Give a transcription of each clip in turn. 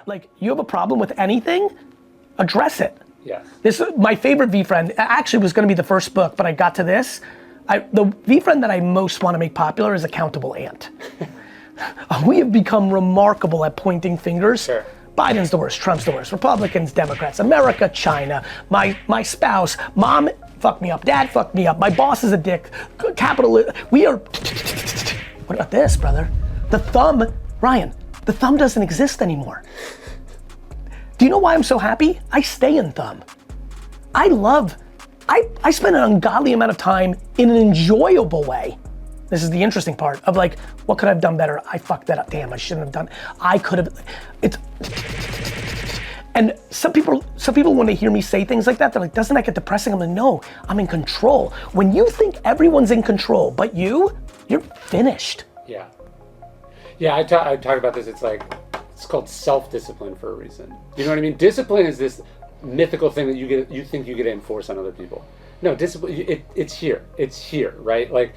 like, you have a problem with anything, address it. Yes. This is my favorite V-friend, actually was gonna be the first book, but I got to this. The V-friend that I most wanna make popular is Accountable Ant. We have become remarkable at pointing fingers. Sure. Biden's the worst, Trump's the worst, Republicans, Democrats, America, China, my spouse, mom fucked me up, dad fucked me up, my boss is a dick, we are, what about this, brother? The thumb, Ryan, the thumb doesn't exist anymore. Do you know why I'm so happy? I stay in thumb. I spend an ungodly amount of time in an enjoyable way. This is the interesting part of like, what could I have done better? I fucked that up, damn, I shouldn't have done, I could have, and some people when they hear me say things like that, they're like, doesn't that get depressing? I'm like, no, I'm in control. When you think everyone's in control, but you're finished. Yeah. Yeah, I talk about this, it's called self-discipline for a reason. You know what I mean? Discipline is this mythical thing that you think you get to enforce on other people. No, discipline, it's here, right? Like,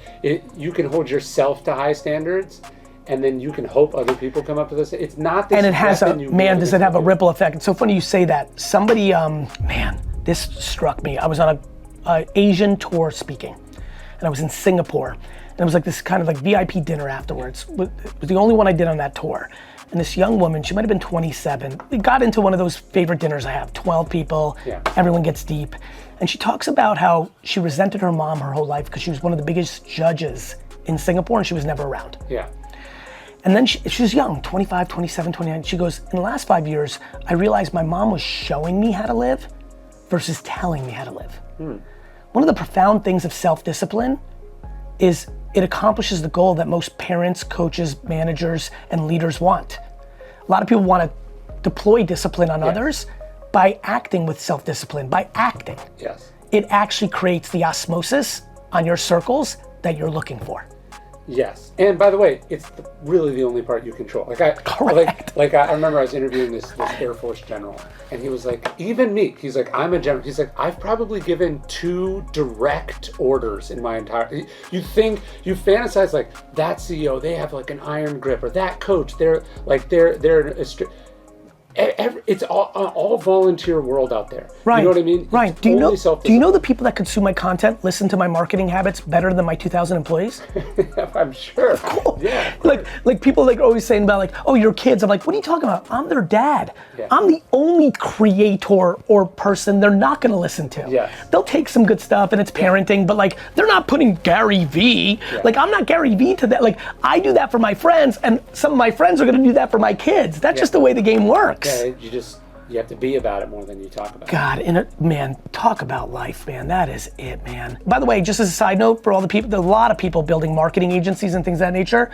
you can hold yourself to high standards, and then you can hope other people come up to this. It's not this. And it has does it have a ripple effect? It's so funny you say that. Somebody, this struck me. I was on a Asian tour speaking, and I was in Singapore, and it was like this kind of like VIP dinner afterwards. It was the only one I did on that tour. And this young woman, she might have been 27, we got into one of those favorite dinners I have, 12 people, everyone gets deep. And she talks about how she resented her mom her whole life because she was one of the biggest judges in Singapore and she was never around. Yeah. And then she was young, 25, 27, 29. She goes, in the last 5 years, I realized my mom was showing me how to live versus telling me how to live. One of the profound things of self-discipline is it accomplishes the goal that most parents, coaches, managers, and leaders want. A lot of people want to deploy discipline on others by acting with self-discipline, by acting. Yes. It actually creates the osmosis on your circles that you're looking for. Yes, and by the way, it's really the only part you control. Correct. I remember I was interviewing this Air Force general, and he was like, even me, he's like, I'm a general. He's like, I've probably given 2 direct orders in my entire. You fantasize like that CEO, they have like an iron grip, or that coach, they're it's all volunteer world out there. Right. You know what I mean? Right. Do you know the people that consume my content listen to my marketing habits better than my 2,000 employees? I'm sure. Cool. Yeah. Like people like always saying about like, oh, your kids. I'm like, what are you talking about? I'm their dad. Yeah. I'm the only creator or person they're not gonna listen to. Yeah. They'll take some good stuff and it's parenting, but like they're not putting Garyvee. Yeah. Like I'm not Garyvee to that. Like I do that for my friends, and some of my friends are gonna do that for my kids. That's just the way the game works. Yeah, you have to be about it more than you talk about it. God, man, talk about life, man. That is it, man. By the way, just as a side note, for all the people, there's a lot of people building marketing agencies and things of that nature.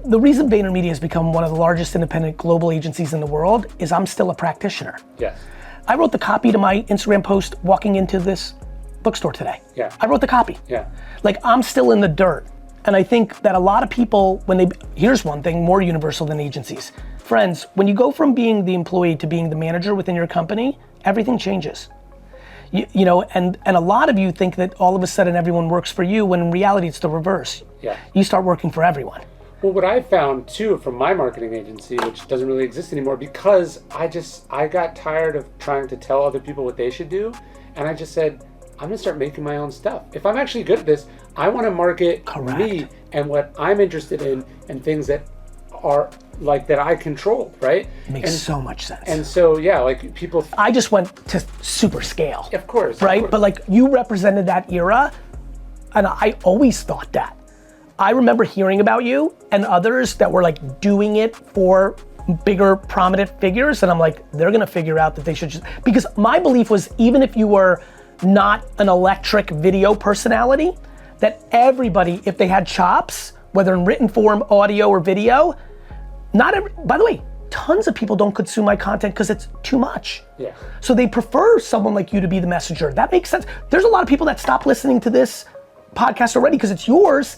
The reason VaynerMedia has become one of the largest independent global agencies in the world is I'm still a practitioner. Yes. I wrote the copy to my Instagram post walking into this bookstore today. Yeah. I wrote the copy. Yeah. Like I'm still in the dirt. And I think that a lot of people, here's one thing more universal than agencies. Friends, when you go from being the employee to being the manager within your company, everything changes. You know, and a lot of you think that all of a sudden everyone works for you, when in reality it's the reverse. Yeah. You start working for everyone. Well, what I found too from my marketing agency, which doesn't really exist anymore, because I got tired of trying to tell other people what they should do, and I just said, I'm gonna start making my own stuff. If I'm actually good at this, I wanna market me and what I'm interested in and things that are like that I control, right? Makes so much sense. And so, yeah, like people. I just went to super scale. Of course. Right? Of course. But like you represented that era, and I always thought that. I remember hearing about you and others that were like doing it for bigger prominent figures, and I'm like, they're gonna figure out that they should just, because my belief was even if you were not an electric video personality, that everybody, if they had chops, whether in written form, audio, or video, by the way, tons of people don't consume my content because it's too much. Yeah. So they prefer someone like you to be the messenger. That makes sense. There's a lot of people that stop listening to this podcast already because it's yours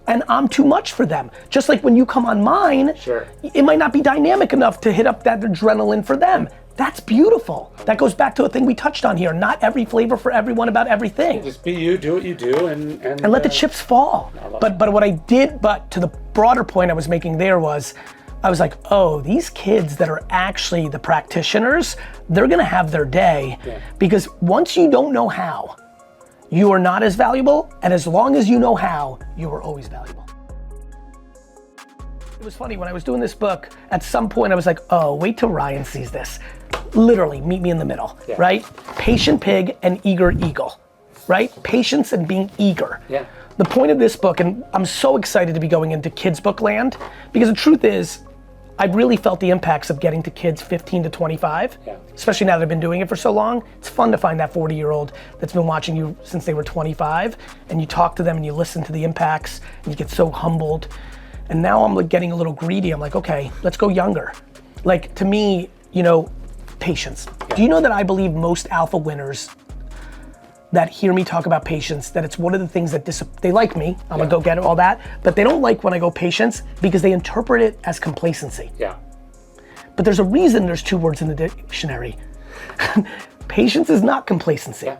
and I'm too much for them. Just like when you come on mine, sure, it might not be dynamic enough to hit up that adrenaline for them. That's beautiful. That goes back to a thing we touched on here. Not every flavor for everyone about everything. Just be you, do what you do, and let the chips fall. But what I did, but to the broader point I was making there was, I was like, oh, these kids that are actually the practitioners, they're gonna have their day. Because once you don't know how, you are not as valuable, and as long as you know how, you are always valuable. It was funny, when I was doing this book, at some point I was like, oh, wait till Ryan sees this. Literally, meet me in the middle, right? Patient pig and eager eagle, right? Patience and being eager. The point of this book, and I'm so excited to be going into kids book land, because the truth is, I've really felt the impacts of getting to kids 15 to 25, especially now that I've been doing it for so long. It's fun to find that 40-year-old that's been watching you since they were 25, and you talk to them and you listen to the impacts, and you get so humbled. And now I'm like getting a little greedy. I'm like, okay, let's go younger. Like, to me, you know, patience. Do you know that I believe most alpha winners that hear me talk about patience, that it's one of the things that they like me, I'm gonna go get all that, but they don't like when I go patience because they interpret it as complacency. But there's a reason there's 2 words in the dictionary. Patience is not complacency.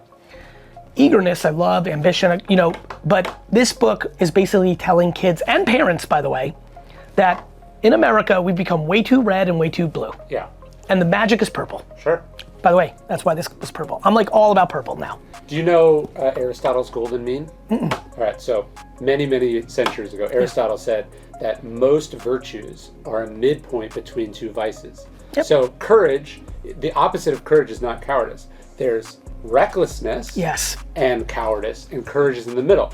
Eagerness, I love, ambition, you know, but this book is basically telling kids, and parents, by the way, that in America, we've become way too red and way too blue. And the magic is purple. By the way, that's why this was purple. I'm like all about purple now. Do you know Aristotle's golden mean? All right, so many centuries ago, Aristotle said that most virtues are a midpoint between 2 vices. So courage, the opposite of courage is not cowardice. There's recklessness and cowardice, and courage is in the middle.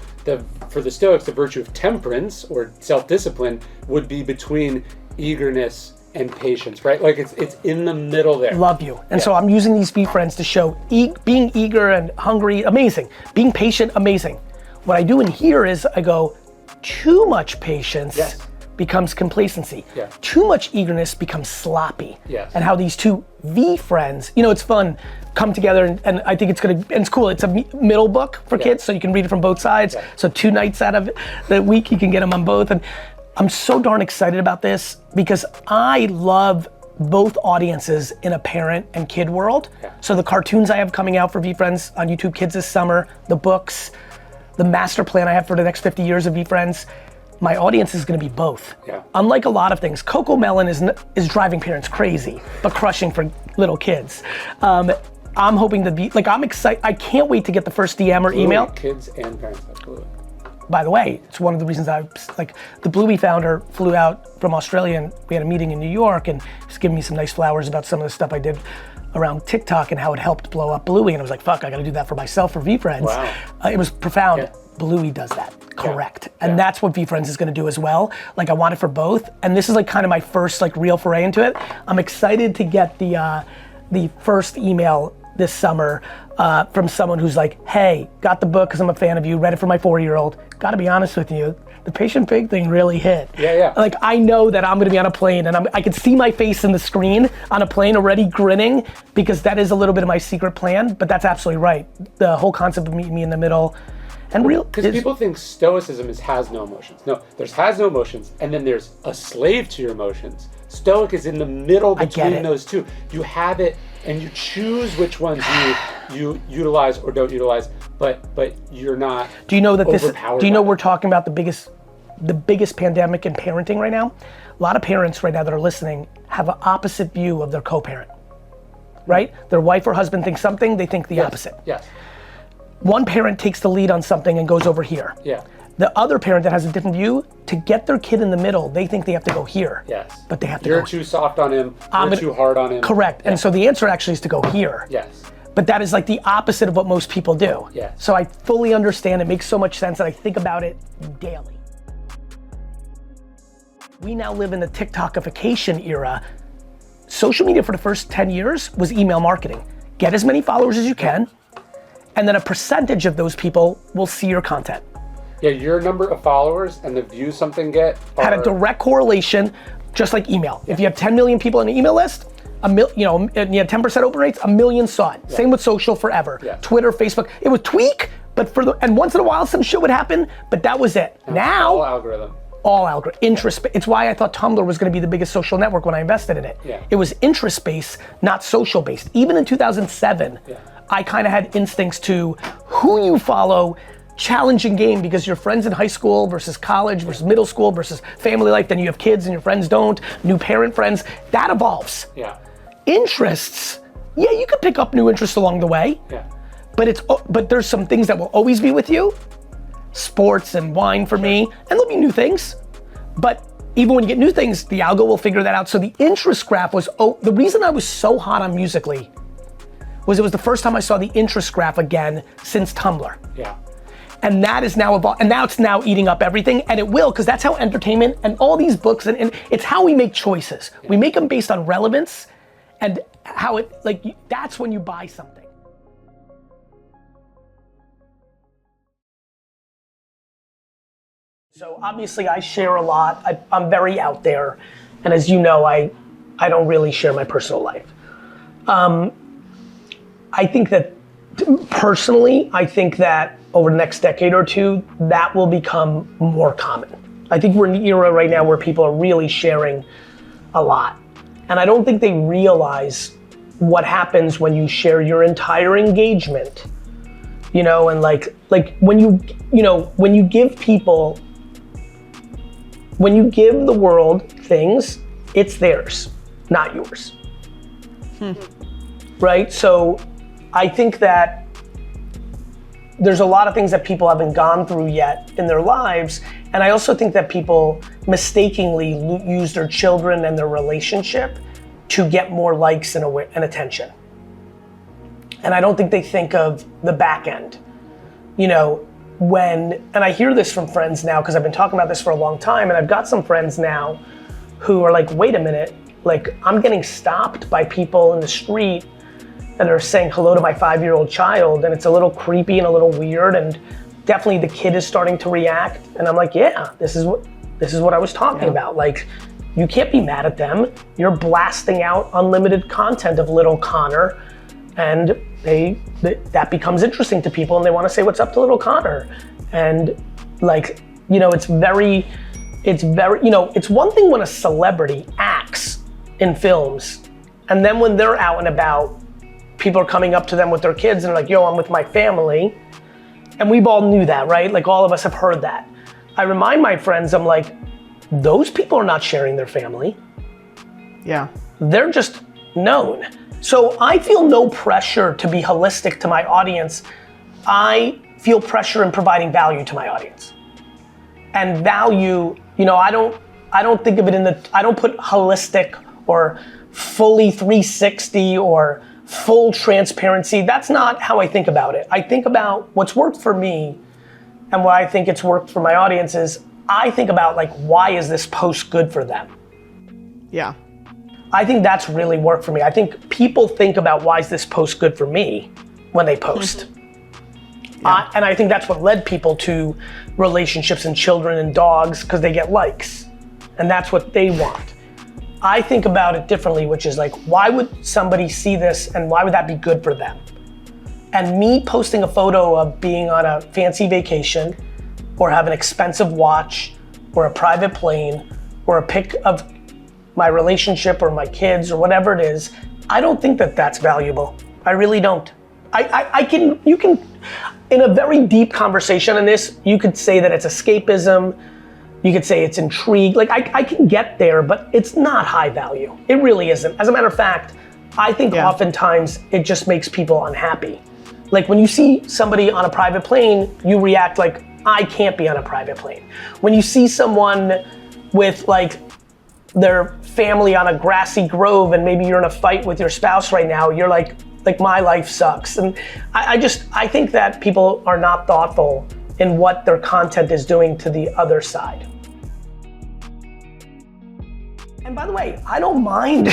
For the Stoics, the virtue of temperance or self-discipline would be between eagerness and patience, right? Like it's in the middle there. Love you. And so I'm using these VeeFriends to show being eager and hungry, amazing. Being patient, amazing. What I do in here is I go, too much patience becomes complacency. Too much eagerness becomes sloppy. And how these 2 VeeFriends, you know, it's fun, come together, and I think it's cool. It's a middle book for kids, so you can read it from both sides. So 2 nights out of the week, you can get them on both. And I'm so darn excited about this because I love both audiences in a parent and kid world. So the cartoons I have coming out for VeeFriends on YouTube Kids this summer, the books, the master plan I have for the next 50 years of VeeFriends, my audience is gonna be both. Unlike a lot of things, Coco Melon is driving parents crazy, but crushing for little kids. I'm hoping to be, like, I'm excited, I can't wait to get the first DM or email. Kids and parents, absolutely. By the way, it's one of the reasons the Bluey founder flew out from Australia, and we had a meeting in New York, and he was giving me some nice flowers about some of the stuff I did around TikTok and how it helped blow up Bluey, and I was like, fuck, I gotta do that for myself for VeeFriends. It was profound. Bluey does that, correct. And that's what VeeFriends is gonna do as well. Like, I want it for both, and this is like kind of my first like real foray into it. I'm excited to get the first email this summer from someone who's like, hey, got the book because I'm a fan of you, read it for my 4-year-old. Gotta be honest with you, the patient pig thing really hit. Like, I know that I'm gonna be on a plane, and I can see my face in the screen on a plane already grinning, because that is a little bit of my secret plan, but that's absolutely right. The whole concept of meeting me in the middle, and real. Because people think stoicism has no emotions. No, there's has no emotions, and then there's a slave to your emotions. Stoic is in the middle between those 2. You have it, and you choose which ones you utilize or don't utilize, but you're not. Do you know that we're talking about the biggest pandemic in parenting right now? A lot of parents right now that are listening have an opposite view of their co-parent, right? Their wife or husband thinks something, they think the opposite. One parent takes the lead on something and goes over here. The other parent that has a different view, to get their kid in the middle, they think they have to go here. But they have to go. You're too soft on him, you're too hard on him. Correct, and so the answer actually is to go here. But that is like the opposite of what most people do. So I fully understand, it makes so much sense, and I think about it daily. We now live in the TikTokification era. Social media for the first 10 years was email marketing. Get as many followers as you can, and then a percentage of those people will see your content. Your number of followers and the views something get had a direct correlation, just like email. If you have 10 million people on the email list, and you had 10% open rates, 1 million saw it. Same with social forever. Twitter, Facebook, it would tweak, but and once in a while some shit would happen, but that was it. And now, all algorithm. Interest. It's why I thought Tumblr was gonna be the biggest social network when I invested in it. It was interest-based, not social-based. Even in 2007, I kind of had instincts to who you follow challenging game because your friends in high school versus college versus middle school versus family life, then you have kids and your friends don't, new parent friends, that evolves. Yeah. Interests, yeah, you can pick up new interests along the way. Yeah. But there's some things that will always be with you. Sports and wine for me, and there'll be new things. But even when you get new things, the algo will figure that out. So the interest graph was, the reason I was so hot on Musical.ly was it was the first time I saw the interest graph again since Tumblr. Yeah. And that is now evolved, and now it's now eating up everything, and it will, because that's how entertainment and all these books, and it's how we make choices. Yeah. We make them based on relevance and how it, like, that's when you buy something. So obviously I share a lot, I'm very out there, and as you know, I don't really share my personal life. I think that, personally, I think that over the next decade or two, that will become more common. I think we're in an era right now where people are really sharing a lot. And I don't think they realize what happens when you share your entire engagement, and like when you give people, when you give the world things, it's theirs, not yours. Right? So I think that there's a lot of things that people haven't gone through yet in their lives, and I also think that people mistakenly use their children and their relationship to get more likes and attention. And I don't think they think of the back end. And I hear this from friends now, because I've been talking about this for a long time, and I've got some friends now who are like, wait a minute, like I'm getting stopped by people in the street that are saying hello to my 5-year-old child, and it's a little creepy and a little weird, and definitely the kid is starting to react, and I'm like, yeah, this is what I was talking about. Like, you can't be mad at them. You're blasting out unlimited content of little Connor, and that becomes interesting to people, and they want to say what's up to little Connor. And like, it's one thing when a celebrity acts in films, and then when they're out and about, people are coming up to them with their kids and they're like, yo, I'm with my family. And we've all knew that, right? Like, all of us have heard that. I remind my friends, I'm like, those people are not sharing their family. Yeah. They're just known. So I feel no pressure to be holistic to my audience. I feel pressure in providing value to my audience. And value, I don't think of it I don't put holistic or fully 360 or full transparency. That's not how I think about it. I think about what's worked for me, and what I think it's worked for my audience is, I think about like, why is this post good for them? Yeah. I think that's really worked for me. I think people think about, why is this post good for me when they post? Yeah. And I think that's what led people to relationships and children and dogs, because they get likes, and that's what they want. I think about it differently, which is like, why would somebody see this and why would that be good for them? And me posting a photo of being on a fancy vacation, or have an expensive watch, or a private plane, or a pic of my relationship or my kids or whatever it is, I don't think that that's valuable. I really don't. You can, in a very deep conversation on this, you could say that it's escapism, you could say it's intrigue, like I can get there, but it's not high value. It really isn't. As a matter of fact, I think oftentimes it just makes people unhappy. Like, when you see somebody on a private plane, you react like, I can't be on a private plane. When you see someone with like their family on a grassy grove, and maybe you're in a fight with your spouse right now, you're like my life sucks. And I think that people are not thoughtful in what their content is doing to the other side. And by the way, I don't mind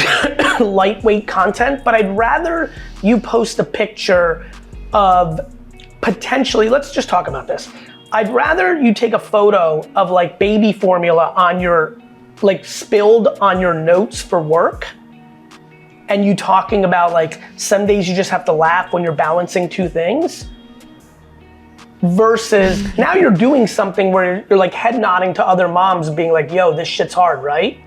lightweight content, but I'd rather you post a picture of potentially, let's just talk about this. I'd rather you take a photo of like baby formula on your, like spilled on your notes for work, and you talking about like, some days you just have to laugh when you're balancing two things, versus now you're doing something where you're like head nodding to other moms being like, yo, this shit's hard, right?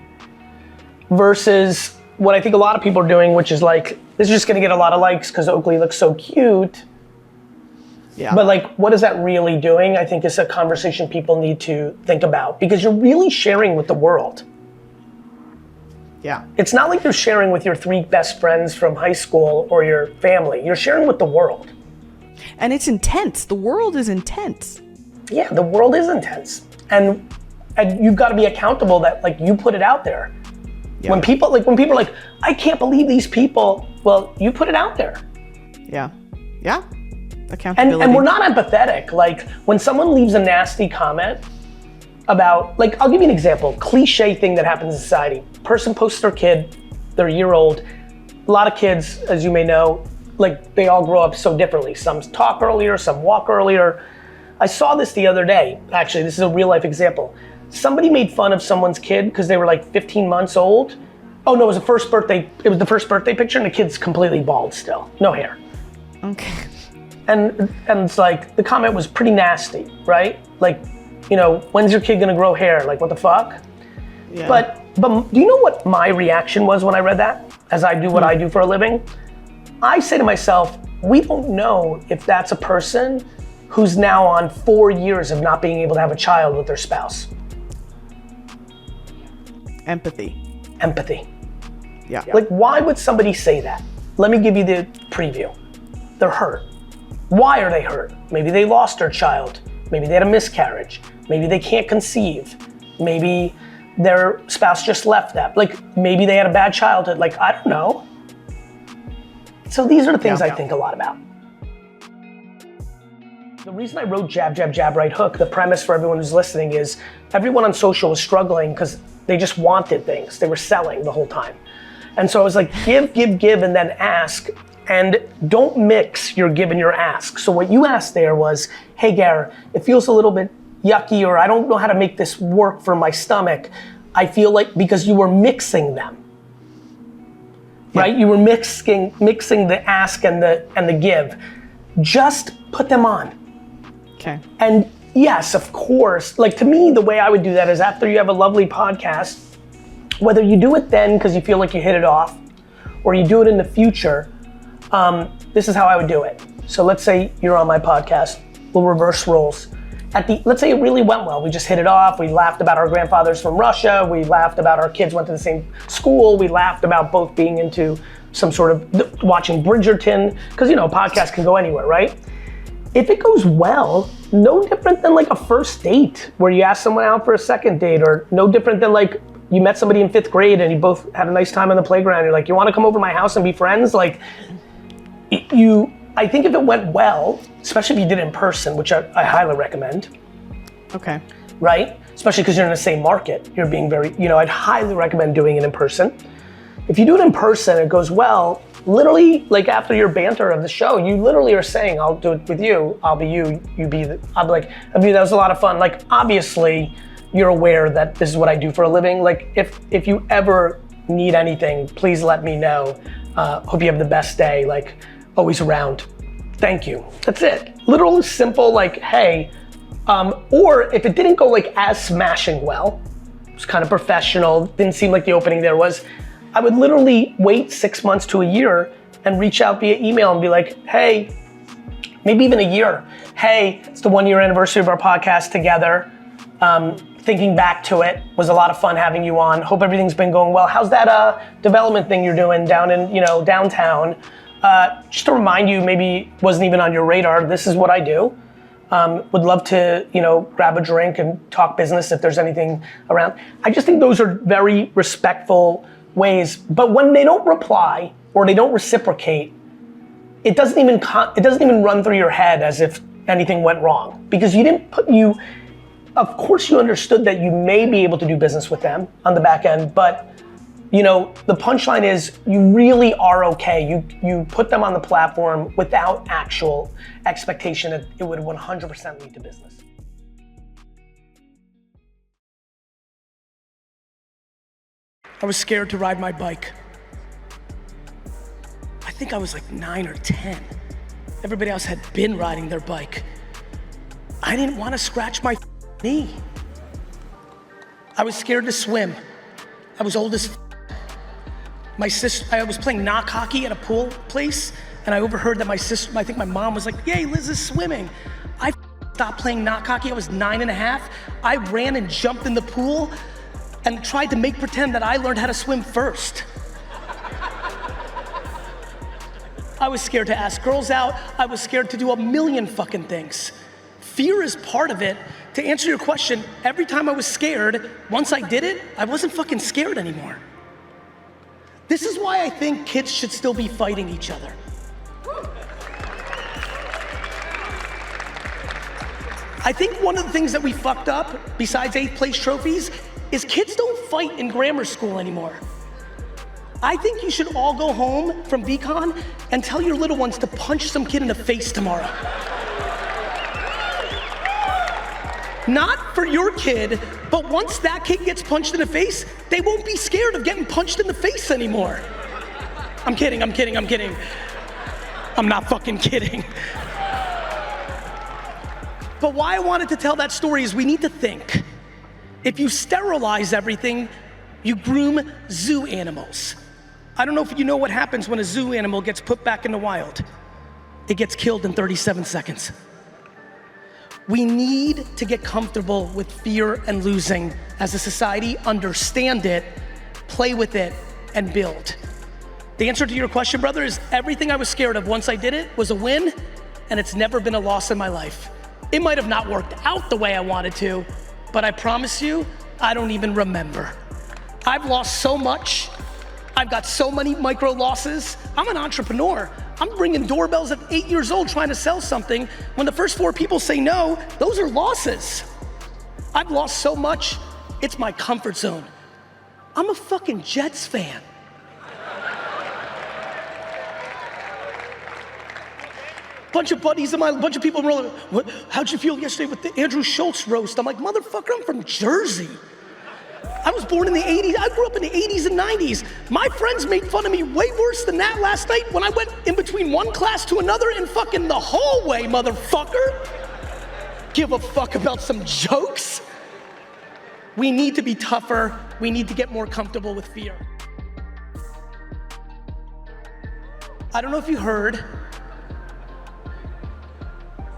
Versus what I think a lot of people are doing, which is like, this is just gonna get a lot of likes because Oakley looks so cute. Yeah. But like, what is that really doing? I think is a conversation people need to think about, because you're really sharing with the world. Yeah. It's not like you're sharing with your 3 best friends from high school or your family. You're sharing with the world. And it's intense. The world is intense. Yeah, the world is intense. And you've got to be accountable that like you put it out there. Yeah. When people are like, I can't believe these people. Well, you put it out there. Yeah. Yeah. Accountability. And we're not empathetic. Like when someone leaves a nasty comment about, like, I'll give you an example, cliche thing that happens in society. Person posts their kid, they're a year old. A lot of kids, as you may know, like they all grow up so differently. Some talk earlier, some walk earlier. I saw this the other day. Actually, this is a real life example. Somebody made fun of someone's kid because they were like 15 months old. Oh no, it was the first birthday picture and the kid's completely bald still, no hair. Okay. And it's like, the comment was pretty nasty, right? Like, you know, when's your kid gonna grow hair? Like, what the fuck? Yeah. But do you know what my reaction was when I read that? As I do what I do for a living? I say to myself, we don't know if that's a person who's now on 4 years of not being able to have a child with their spouse. Empathy. Yeah. Like, why would somebody say that? Let me give you the preview. They're hurt. Why are they hurt? Maybe they lost their child. Maybe they had a miscarriage. Maybe they can't conceive. Maybe their spouse just left them. Like, maybe they had a bad childhood. Like, I don't know. So these are the things I think a lot about. The reason I wrote Jab, Jab, Jab, Right Hook, the premise for everyone who's listening is everyone on social was struggling because they just wanted things. They were selling the whole time. And so I was like, give, and then ask. And don't mix your give and your ask. So what you asked there was, hey Gar, it feels a little bit yucky, or I don't know how to make this work for my stomach. I feel like, because you were mixing them, right? You were mixing the ask and the give. Just put them on. Okay. And yes, of course, like to me, the way I would do that is after you have a lovely podcast, whether you do it then because you feel like you hit it off, or you do it in the future, this is how I would do it. So let's say you're on my podcast, we'll reverse roles. Let's say it really went well. We just hit it off. We laughed about our grandfathers from Russia. We laughed about our kids went to the same school. We laughed about both being into some sort of watching Bridgerton, because you know, a podcast can go anywhere, right? If it goes well, no different than like a first date where you ask someone out for a second date, or no different than like you met somebody in 5th grade and you both had a nice time on the playground. You're like, you want to come over to my house and be friends? Like, I think if it went well, especially if you did it in person, which I highly recommend. Okay. Right? Especially because you're in the same market. You're being very, I'd highly recommend doing it in person. If you do it in person, it goes well, literally, like after your banter of the show, you literally are saying, I'll do it with you, I'll be you, I'll be like, I mean, that was a lot of fun. Like, obviously, you're aware that this is what I do for a living. Like, if you ever need anything, please let me know. Hope you have the best day, like, always around. Thank you. That's it. Literal, simple, like, hey, or if it didn't go like as smashing well, it was kind of professional, didn't seem like the opening there was, I would literally wait 6 months to a year and reach out via email and be like, hey, maybe even a year. Hey, it's the 1 year anniversary of our podcast together. Thinking back to it, was a lot of fun having you on. Hope everything's been going well. How's that development thing you're doing down in, downtown? Just to remind you, maybe wasn't even on your radar, this is what I do. Would love to, grab a drink and talk business if there's anything around. I just think those are very respectful ways, but when they don't reply or they don't reciprocate, it doesn't even run through your head as if anything went wrong, because of course you understood that you may be able to do business with them on the back end, but the punchline is you really are okay. You put them on the platform without actual expectation that it would 100% lead to business. I was scared to ride my bike. I think I was like 9 or 10. Everybody else had been riding their bike. I didn't want to scratch my knee. I was scared to swim. I was old as My sister, I was playing knock hockey at a pool place, and I overheard that my sister, I think my mom was like, yay, Liz is swimming. I stopped playing knock hockey, I was 9.5. I ran and jumped in the pool and tried to make pretend that I learned how to swim first. I was scared to ask girls out. I was scared to do a million fucking things. Fear is part of it. To answer your question, every time I was scared, once I did it, I wasn't fucking scared anymore. This is why I think kids should still be fighting each other. I think one of the things that we fucked up, besides 8th place trophies, is kids don't fight in grammar school anymore. I think you should all go home from VCon and tell your little ones to punch some kid in the face tomorrow. Not for your kid, but once that kid gets punched in the face, they won't be scared of getting punched in the face anymore. I'm kidding. I'm not fucking kidding. But why I wanted to tell that story is we need to think. If you sterilize everything, you groom zoo animals. I don't know if you know what happens when a zoo animal gets put back in the wild. It gets killed in 37 seconds. We need to get comfortable with fear and losing as a society, understand it, play with it, and build. The answer to your question, brother, is everything I was scared of once I did it was a win, and it's never been a loss in my life. It might have not worked out the way I wanted to, but I promise you, I don't even remember. I've lost so much. I've got so many micro losses. I'm an entrepreneur. I'm ringing doorbells at 8 years old trying to sell something. When the first 4 people say no, those are losses. I've lost so much, it's my comfort zone. I'm a fucking Jets fan. Bunch of buddies of mine, bunch of people were like, how'd you feel yesterday with the Andrew Schultz roast? I'm like, motherfucker, I'm from Jersey. I was born in the 80s, I grew up in the 80s and 90s. My friends made fun of me way worse than that last night when I went in between one class to another in fucking the hallway, motherfucker. Give a fuck about some jokes? We need to be tougher. We need to get more comfortable with fear. I don't know if you heard,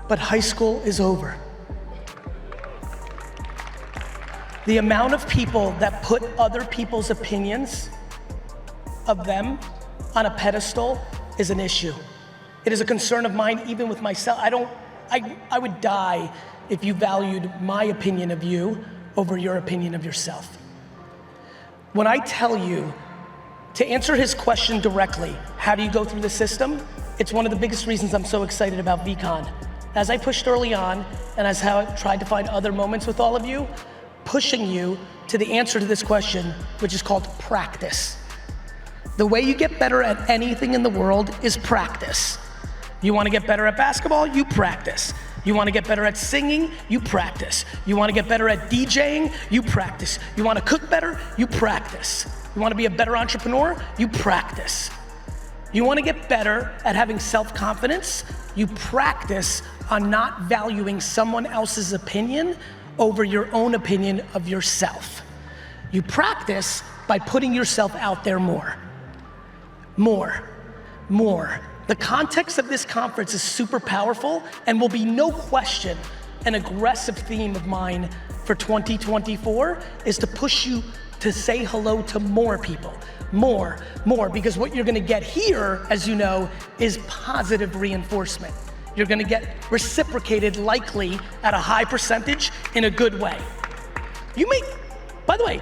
but high school is over. The amount of people that put other people's opinions of them on a pedestal is an issue. It is a concern of mine, even with myself. I would die if you valued my opinion of you over your opinion of yourself. When I tell you, to answer his question directly, how do you go through the system? It's one of the biggest reasons I'm so excited about VCon. As I pushed early on, and as how I tried to find other moments with all of you, pushing you to the answer to this question, which is called practice. The way you get better at anything in the world is practice. You wanna get better at basketball, you practice. You wanna get better at singing, you practice. You wanna get better at DJing, you practice. You wanna cook better, you practice. You wanna be a better entrepreneur, you practice. You wanna get better at having self-confidence, you practice on not valuing someone else's opinion over your own opinion of yourself. You practice by putting yourself out there more. The context of this conference is super powerful and will be no question an aggressive theme of mine for 2024 is to push you to say hello to more people. More, because what you're gonna get here, as you know, is positive reinforcement. You're gonna get reciprocated likely at a high percentage in a good way. By the way,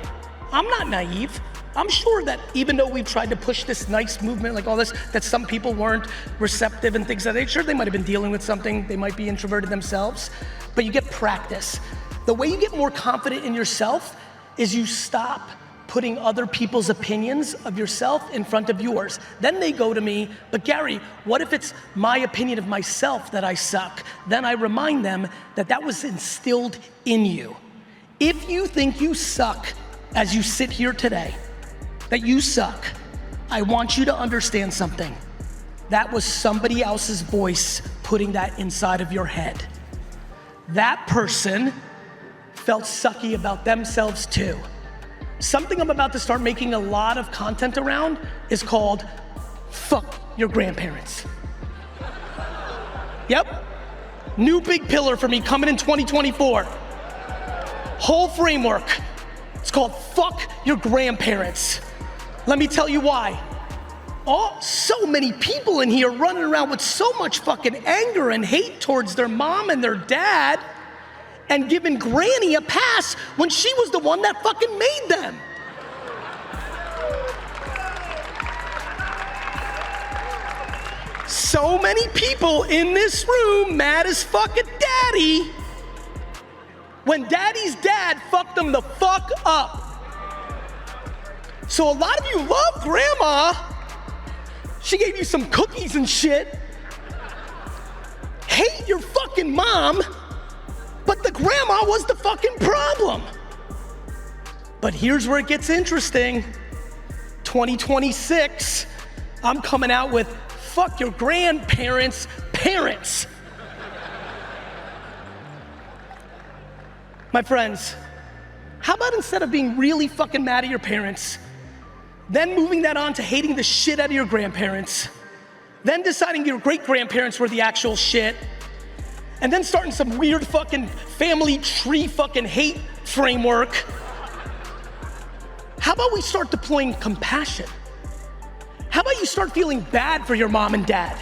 I'm not naive. I'm sure that even though we've tried to push this nice movement, like all this, that some people weren't receptive and things of that nature. They might have been dealing with something, they might be introverted themselves, but you get practice. The way you get more confident in yourself is you stop putting other people's opinions of yourself in front of yours. Then they go to me, but Gary, what if it's my opinion of myself that I suck? Then I remind them that that was instilled in you. If you think you suck as you sit here today, that you suck, I want you to understand something. That was somebody else's voice putting that inside of your head. That person felt sucky about themselves too. Something I'm about to start making a lot of content around is called fuck your grandparents. Yep, new big pillar for me coming in 2024. Whole framework, it's called fuck your grandparents. Let me tell you why. So many people in here running around with so much fucking anger and hate towards their mom and their dad and giving granny a pass when she was the one that fucking made them. So many people in this room mad as fuck at daddy when daddy's dad fucked them the fuck up. So a lot of you love grandma. She gave you some cookies and shit. Hate your fucking mom, but the grandma was the fucking problem. But here's where it gets interesting. 2026, I'm coming out with fuck your grandparents' parents. My friends, how about instead of being really fucking mad at your parents, then moving that on to hating the shit out of your grandparents, then deciding your great-grandparents were the actual shit, and then starting some weird fucking family tree fucking hate framework. How about we start deploying compassion? How about you start feeling bad for your mom and dad?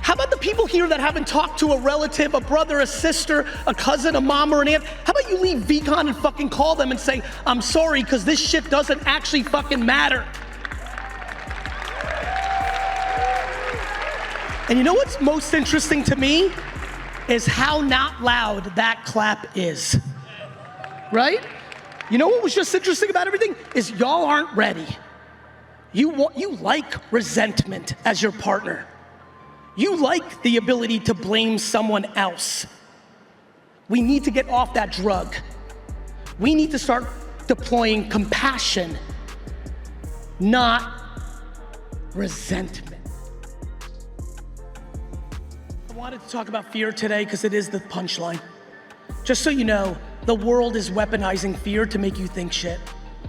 How about the people here that haven't talked to a relative, a brother, a sister, a cousin, a mom, or an aunt? How about you leave VCon and fucking call them and say, I'm sorry, because this shit doesn't actually fucking matter. And you know what's most interesting to me is how not loud that clap is, right? You know what was just interesting about everything is y'all aren't ready. You like resentment as your partner. You like the ability to blame someone else. We need to get off that drug. We need to start deploying compassion, not resentment. I wanted to talk about fear today because it is the punchline. Just so you know, the world is weaponizing fear to make you think shit.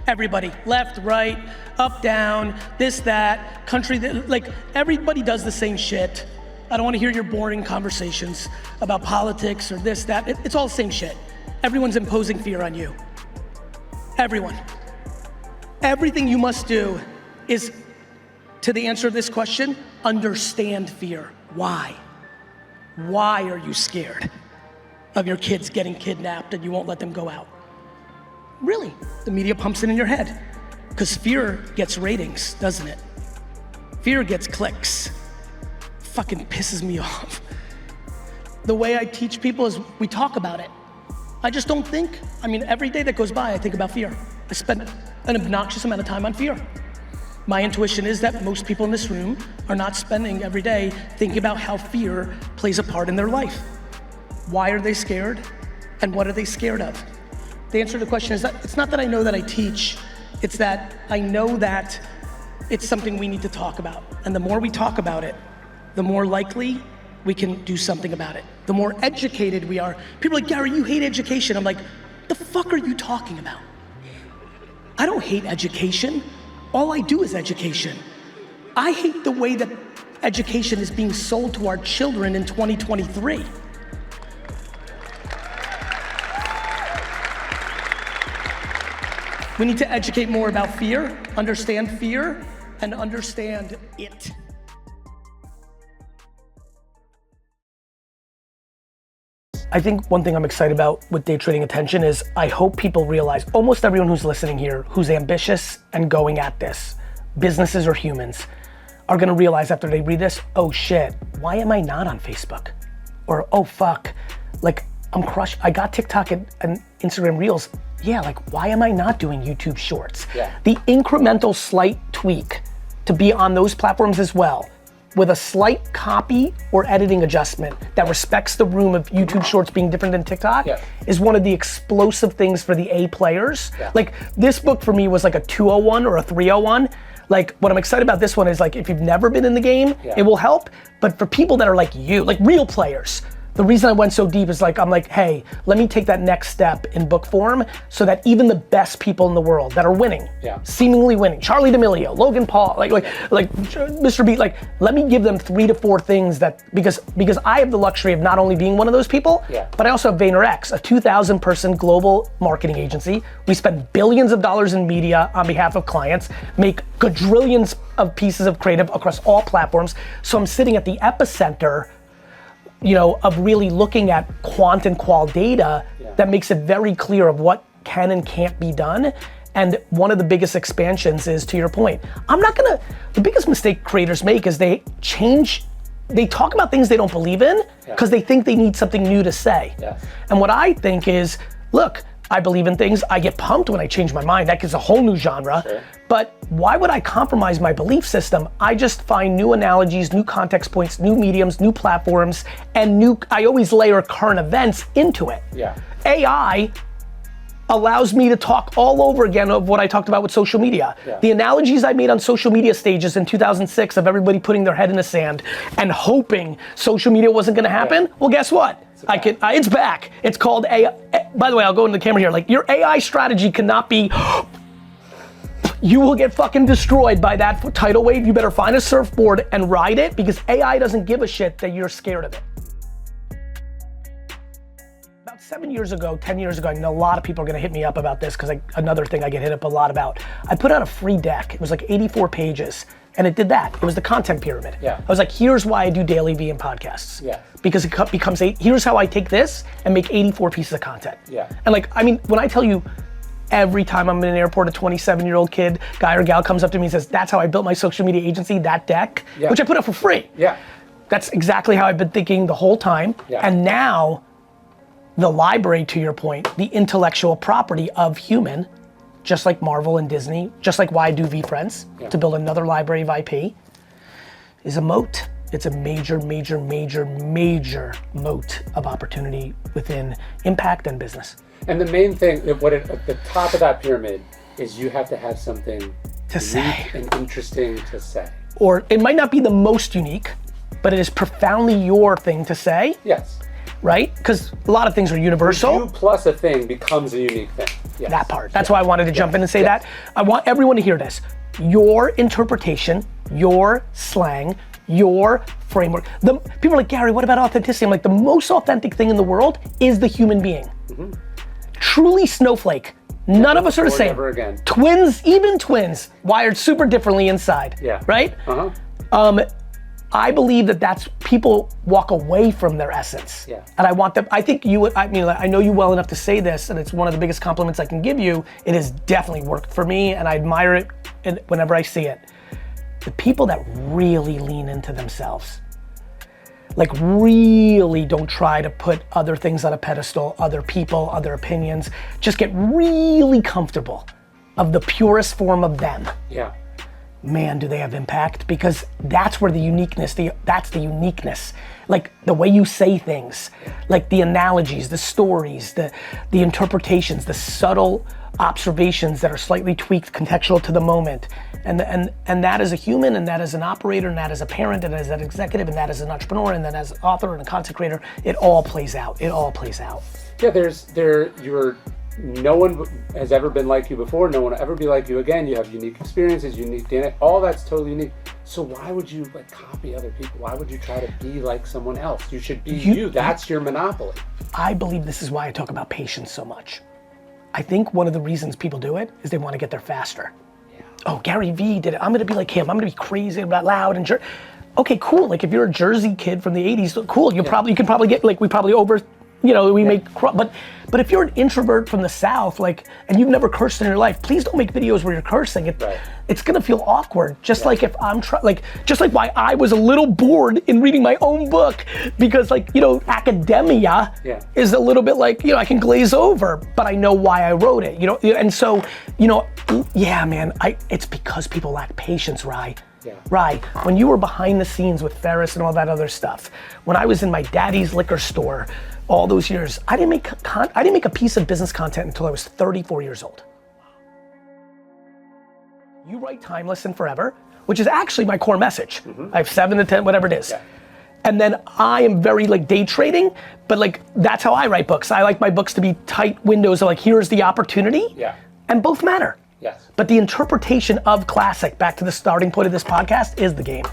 Everybody, left, right, up, down, this, that, country, like everybody does the same shit. I don't want to hear your boring conversations about politics or this, that. It's all the same shit. Everyone's imposing fear on you. Everyone. Everything you must do is, to the answer to this question, understand fear. Why? Why are you scared of your kids getting kidnapped and you won't let them go out? Really, the media pumps it in your head. Because fear gets ratings, doesn't it? Fear gets clicks. Fucking pisses me off. The way I teach people is we talk about it. I just don't think, every day that goes by, I think about fear. I spend an obnoxious amount of time on fear. My intuition is that most people in this room are not spending every day thinking about how fear plays a part in their life. Why are they scared? And what are they scared of? The answer to the question is that it's not that I know that I teach, it's that I know that it's something we need to talk about. And the more we talk about it, the more likely we can do something about it. The more educated we are. People are like, Gary, you hate education. I'm like, the fuck are you talking about? I don't hate education. All I do is education. I hate the way that education is being sold to our children in 2023. We need to educate more about fear, understand fear, and understand it. I think one thing I'm excited about with day trading attention is I hope people realize, almost everyone who's listening here, who's ambitious and going at this, businesses or humans, are gonna realize after they read this, oh shit, why am I not on Facebook? Or oh fuck, like I'm crushed, I got TikTok and Instagram Reels. Yeah, like why am I not doing YouTube Shorts? Yeah. The incremental slight tweak to be on those platforms as well, with a slight copy or editing adjustment that respects the room of YouTube Shorts being different than TikTok, is one of the explosive things for the A players. Like this book for me was like a 201 or a 301. Like what I'm excited about this one is like if you've never been in the game, it will help. But for people that are like you, like real players, The reason I went so deep is I'm like, hey, let me take that next step in book form so that even the best people in the world that are winning, seemingly winning, Charlie D'Amelio, Logan Paul, like Mr. B, let me give them 3 to 4 things that, because I have the luxury of not only being one of those people, but I also have Vaynerchuk, a 2,000 person global marketing agency. We spend billions of dollars in media on behalf of clients, make quadrillions of pieces of creative across all platforms. So I'm sitting at the epicenter of really looking at quant and qual data that makes it very clear of what can and can't be done. And one of the biggest expansions is, to your point, the biggest mistake creators make is they talk about things they don't believe in because they think they need something new to say. And what I think is, look, I believe in things, I get pumped when I change my mind, that gives a whole new genre. But why would I compromise my belief system? I just find new analogies, new context points, new mediums, new platforms, and I always layer current events into it. AI allows me to talk all over again of what I talked about with social media. The analogies I made on social media stages in 2006 of everybody putting their head in the sand and hoping social media wasn't gonna happen, well, guess what? It's back. It's called AI. By the way, I'll go into the camera here. Your AI strategy cannot be, you will get fucking destroyed by that tidal wave. You better find a surfboard and ride it, because AI doesn't give a shit that you're scared of it. About 7 years ago, 10 years ago, I know a lot of people are gonna hit me up about this because another thing I get hit up a lot about. I put out a free deck. It was 84 pages. And it did that. It was the content pyramid. I was like, here's why I do Garyvee and podcasts. Because it becomes here's how I take this and make 84 pieces of content. And when I tell you, every time I'm in an airport, a 27-year-old kid, guy or gal comes up to me and says, that's how I built my social media agency, that deck, which I put up for free. That's exactly how I've been thinking the whole time. And now, the library, to your point, the intellectual property of human, just like Marvel and Disney, just like why I do VFriends, to build another library of IP, is a moat. It's a major, major, major, major moat of opportunity within impact and business. And the main thing, at the top of that pyramid, is you have to have something to say and interesting to say. Or it might not be the most unique, but it is profoundly your thing to say. Right? Because a lot of things are universal. You plus a thing becomes a unique thing. That part. That's why I wanted to jump in and say that. I want everyone to hear this. Your interpretation, your slang, your framework. People are like, Gary, what about authenticity? I'm like, the most authentic thing in the world is the human being. Truly snowflake. None of us are the same. Never again. Twins, even twins, wired super differently inside. Right? I believe that's people walk away from their essence. And I want them, I think you would, I know you well enough to say this, and it's one of the biggest compliments I can give you. It has definitely worked for me, and I admire it whenever I see it. The people that really lean into themselves, really don't try to put other things on a pedestal, other people, other opinions, just get really comfortable of the purest form of them. Man, do they have impact, because that's where the uniqueness, that's the uniqueness. The way you say things, the analogies, the stories, the interpretations, the subtle observations that are slightly tweaked, contextual to the moment. And that as a human, and that as an operator, and that as a parent, and as an executive, and that as an entrepreneur, and then as an author and a content creator, it all plays out. It all plays out. No one has ever been like you before. No one will ever be like you again. You have unique experiences, unique DNA. All that's totally unique. So why would you copy other people? Why would you try to be like someone else? You should be you. That's your monopoly. I believe this is why I talk about patience so much. I think one of the reasons people do it is they want to get there faster. Oh, Garyvee did it. I'm gonna be like him. I'm gonna be crazy about loud and okay, cool. If you're a Jersey kid from the 80s, cool. You can probably get we probably over. But if you're an introvert from the South, and you've never cursed in your life, please don't make videos where you're cursing. It's gonna feel awkward. Just like if I'm just like why I was a little bored in reading my own book, because academia is a little bit I can glaze over, but I know why I wrote it. And so, man, it's because people lack patience, Rye. Rye, when you were behind the scenes with Ferris and all that other stuff, when I was in my daddy's liquor store all those years, I didn't make a piece of business content until I was 34 years old. You write timeless and forever, which is actually my core message. I have 7 to 10, whatever it is. And then I am very like day trading, but like that's how I write books. I like my books to be tight windows of like, here's the opportunity. Yeah. And both matter. Yes. But the interpretation of classic, back to the starting point of this podcast, is the game.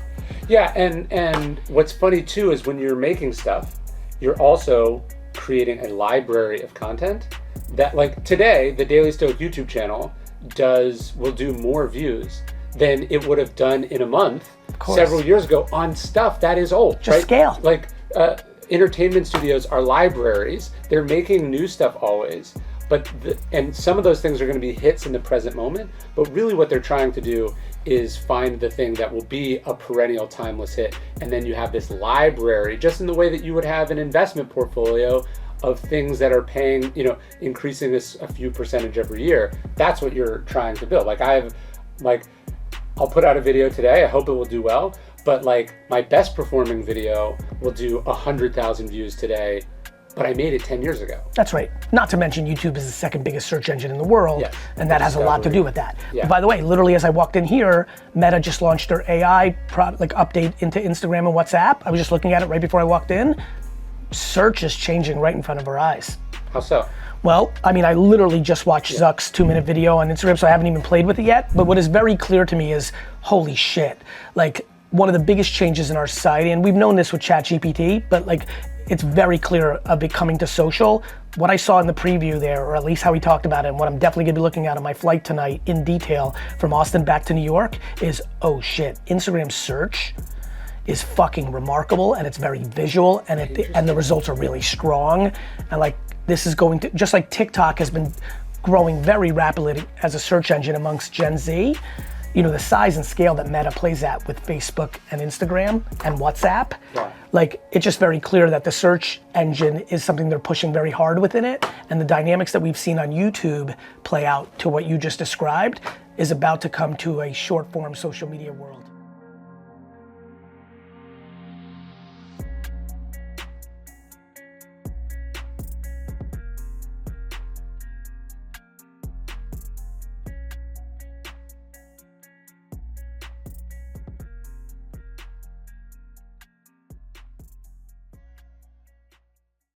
Yeah, and what's funny too is when you're making stuff, you're also creating a library of content that, like today, the Daily Stoic YouTube channel will do more views than it would have done in a month several years ago on stuff that is old. Just right? scale. Like entertainment studios are libraries. They're making new stuff always. And some of those things are going to be hits in the present moment, but really what they're trying to do is find the thing that will be a perennial timeless hit. And then you have this library, just in the way that you would have an investment portfolio of things that are paying, increasing this a few percentage every year. That's what you're trying to build. I'll put out a video today. I hope it will do well, but like my best performing video will do 100,000 views today, but I made it 10 years ago. That's right. Not to mention YouTube is the second biggest search engine in the world, Yes, and that has a lot to do with that. Yeah. But by the way, literally as I walked in here, Meta just launched their AI update into Instagram and WhatsApp. I was just looking at it right before I walked in. Search is changing right in front of our eyes. How so? Well, I mean, I literally just watched Zuck's 2-minute video on Instagram, so I haven't even played with it yet. But what is very clear to me is, holy shit. Like, one of the biggest changes in our society, and we've known this with ChatGPT, but like, it's very clear of it coming to social. What I saw in the preview there, or at least how he talked about it, and what I'm definitely gonna be looking at on my flight tonight in detail from Austin back to New York is, oh shit, Instagram search is fucking remarkable, and it's very visual, and the results are really strong. And like, this is going to, just like TikTok has been growing very rapidly as a search engine amongst Gen Z, the size and scale that Meta plays at with Facebook and Instagram and WhatsApp, like it's just very clear that the search engine is something they're pushing very hard within it, and the dynamics that we've seen on YouTube play out to what you just described is about to come to a short form social media world.